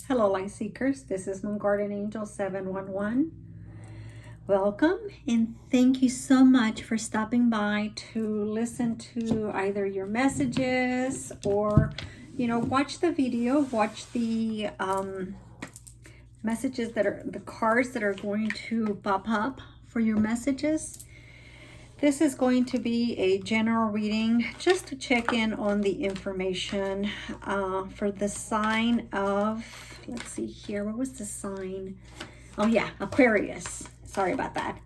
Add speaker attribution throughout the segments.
Speaker 1: Hello, light seekers. This is Moon Garden Angel 711. Welcome and thank you so much for stopping by to listen to either your messages or, watch the video, watch the messages that are the cards that are going to pop up for your messages. This is going to be a general reading just to check in on the information for the sign of, let's see here, what was the sign? Oh yeah, Aquarius. Sorry about that.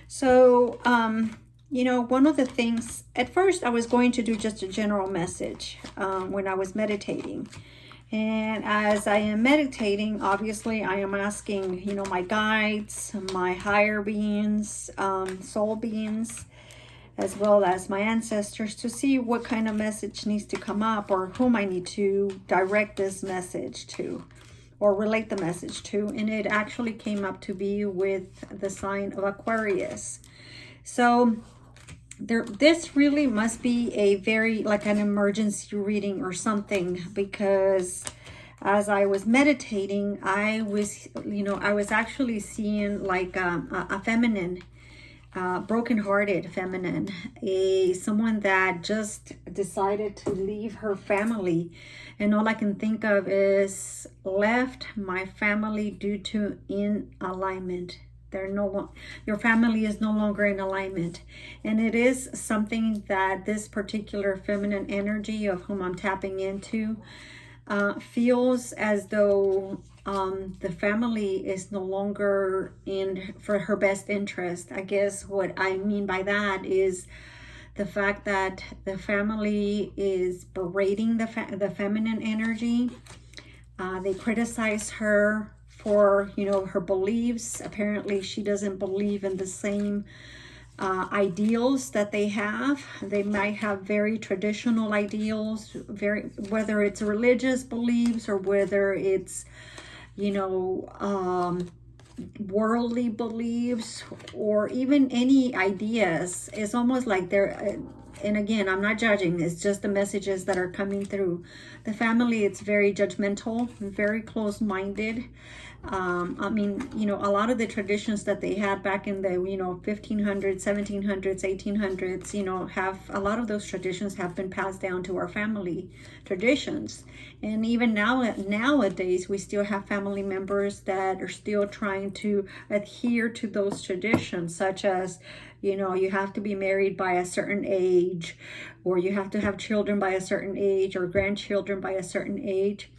Speaker 1: So, one of the things, at first I was going to do just a general message when I was meditating. And as I am meditating, obviously I am asking, my guides, my higher beings, soul beings, as well as my ancestors to see what kind of message needs to come up or whom I need to direct this message to or relate the message to. And it actually came up to be with the sign of Aquarius. So this really must be a very like an emergency reading or something, because as I was meditating, I was actually seeing like a feminine, broken-hearted feminine, someone that just decided to leave her family, and all I can think of is left my family due to in alignment. Your family is no longer in alignment, and it is something that this particular feminine energy of whom I'm tapping into feels as though the family is no longer in for her best interest. I guess what I mean by that is the fact that the family is berating the feminine energy. They criticize her for, her beliefs. Apparently she doesn't believe in the same ideals that they have. They might have very traditional ideals, whether it's religious beliefs or whether it's worldly beliefs or even any ideas. It's almost like they're and again, I'm not judging, it's just the messages that are coming through. The family, it's very judgmental, very close-minded. A lot of the traditions that they had back in the, 1500s, 1700s, 1800s, have a lot of those traditions have been passed down to our family traditions. And even nowadays, we still have family members that are still trying to adhere to those traditions, such as, you have to be married by a certain age, or you have to have children by a certain age, or grandchildren by a certain age.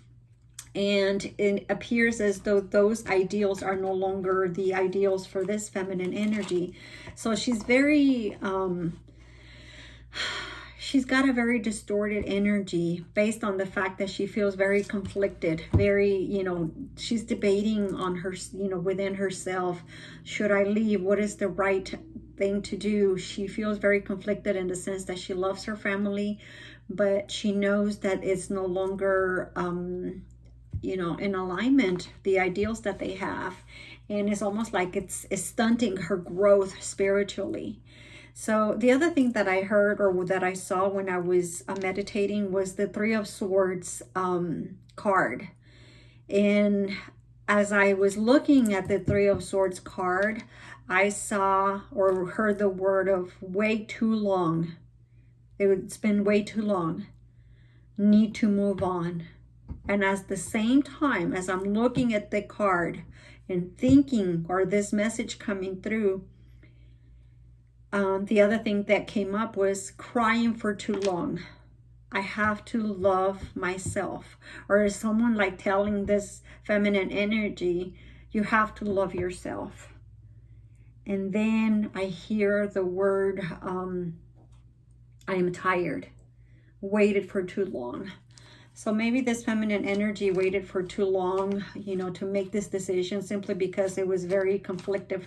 Speaker 1: And it appears as though those ideals are no longer the ideals for this feminine energy. So she's very, she's got a very distorted energy based on the fact that she feels very conflicted, very, she's debating on her, within herself. Should I leave? What is the right thing to do? She feels very conflicted in the sense that she loves her family, but she knows that it's no longer, in alignment, the ideals that they have. And it's almost like it's stunting her growth spiritually. So the other thing that I heard or that I saw when I was meditating was the Three of Swords card. And as I was looking at the Three of Swords card, I saw or heard the word of way too long. It's been way too long. Need to move on. And at the same time, as I'm looking at the card and thinking, or this message coming through, the other thing that came up was crying for too long. I have to love myself. Or is someone like telling this feminine energy, you have to love yourself. And then I hear the word, I am tired, waited for too long. So maybe this feminine energy waited for too long, to make this decision simply because it was very conflictive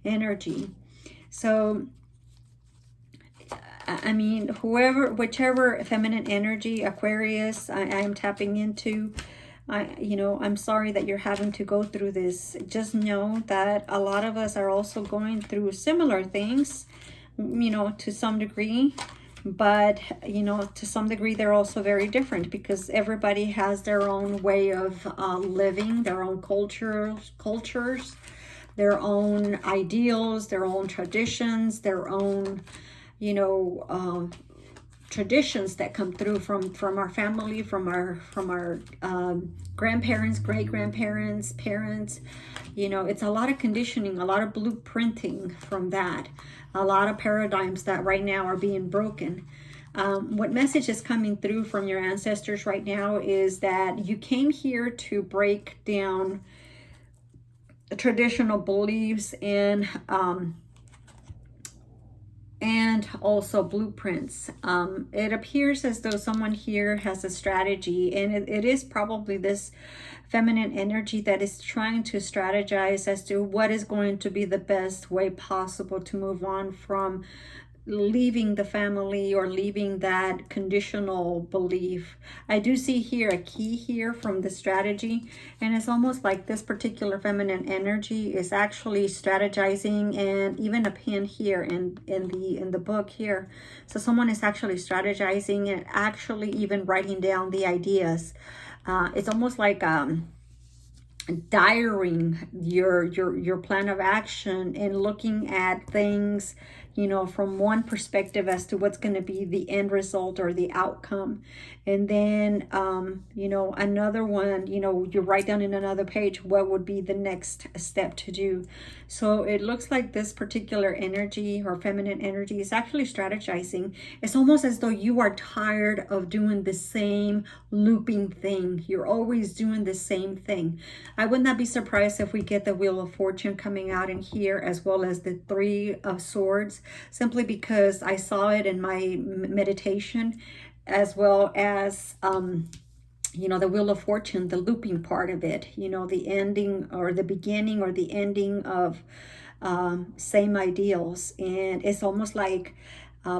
Speaker 1: energy. So, whichever feminine energy, Aquarius, I am tapping into, I'm sorry that you're having to go through this. Just know that a lot of us are also going through similar things, to some degree. but you know, to some degree they're also very different, because everybody has their own way of living, their own cultures, their own ideals, their own traditions, their own, you know, traditions that come through from our family, from our grandparents, great-grandparents, parents. You know, it's a lot of conditioning, a lot of blueprinting from that, a lot of paradigms that right now are being broken. What message is coming through from your ancestors right now is that you came here to break down traditional beliefs and also blueprints. It appears as though someone here has a strategy, and it is probably this feminine energy that is trying to strategize as to what is going to be the best way possible to move on from leaving the family or leaving that conditional belief. I do see here a key here from the strategy, and it's almost like this particular feminine energy is actually strategizing, and even a pin here in the book here. So someone is actually strategizing and actually even writing down the ideas. It's almost like diarying your plan of action and looking at things, you know, from one perspective as to what's going to be the end result or the outcome. And then, you know, another one, you know, you write down in another page what would be the next step to do. So it looks like this particular energy or feminine energy is actually strategizing. It's almost as though you are tired of doing the same looping thing. You're always doing the same thing. I would not be surprised if we get the Wheel of Fortune coming out in here, as well as the Three of Swords, simply because I saw it in my meditation, as well as you know, the Wheel of Fortune, the looping part of it, you know, the ending or the beginning or the ending of same ideals. And it's almost like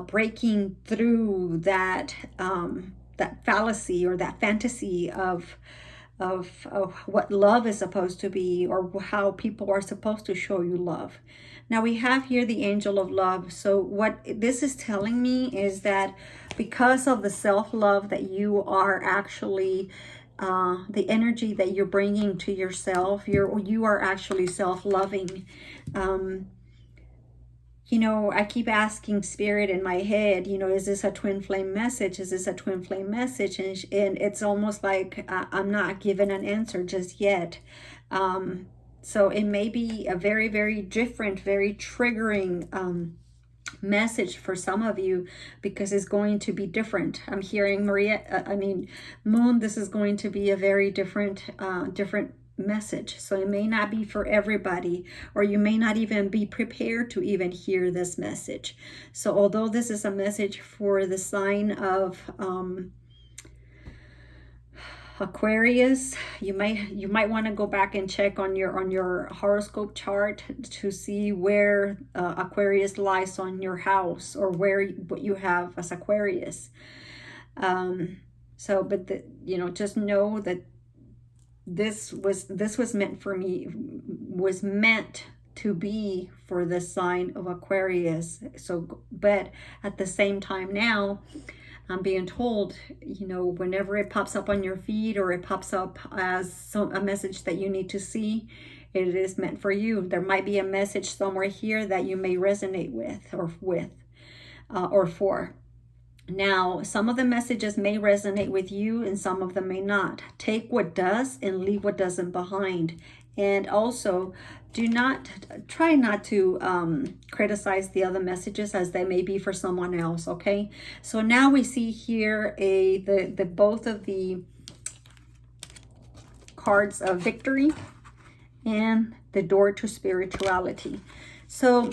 Speaker 1: breaking through that that fallacy or that fantasy of what love is supposed to be, or how people are supposed to show you love. Now we have here the Angel of Love. So what this is telling me is that because of the self-love that you are actually, the energy that you're bringing to yourself, you are actually self-loving. You know, I keep asking Spirit in my head, you know, is this a twin flame message? Is this a twin flame message? And it's almost like I'm not given an answer just yet. So it may be a very, very different, very triggering message for some of you, because it's going to be different. I'm hearing Moon, this is going to be a very different message. So it may not be for everybody, or you may not even be prepared to even hear this message. So although this is a message for the sign of Aquarius, you might want to go back and check on your horoscope chart to see where Aquarius lies on your house, or what you have as Aquarius. But you know, just know that this was meant for me, was meant to be for the sign of Aquarius. So, but at the same time now, I'm being told, you know, whenever it pops up on your feed, or it pops up as a message that you need to see, it is meant for you. There might be a message somewhere here that you may resonate with, or for. Now, some of the messages may resonate with you and some of them may not. Take what does and leave what doesn't behind. And also, try not to criticize the other messages, as they may be for someone else, okay? So now we see here both of the cards of victory and the door to spirituality. So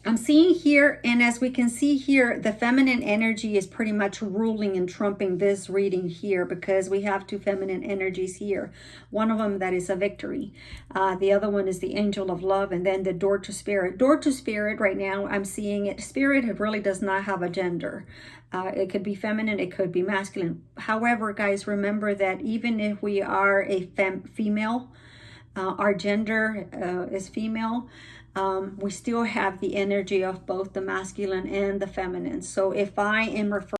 Speaker 1: I'm seeing here, and as we can see here, the feminine energy is pretty much ruling and trumping this reading here, because we have two feminine energies here. One of them that is a victory. The other one is the Angel of Love, and then the door to spirit. Door to spirit right now, I'm seeing it. Spirit, it really does not have a gender. It could be feminine, it could be masculine. However, guys, remember that even if we are a female, our gender is female, we still have the energy of both the masculine and the feminine. So if I am referring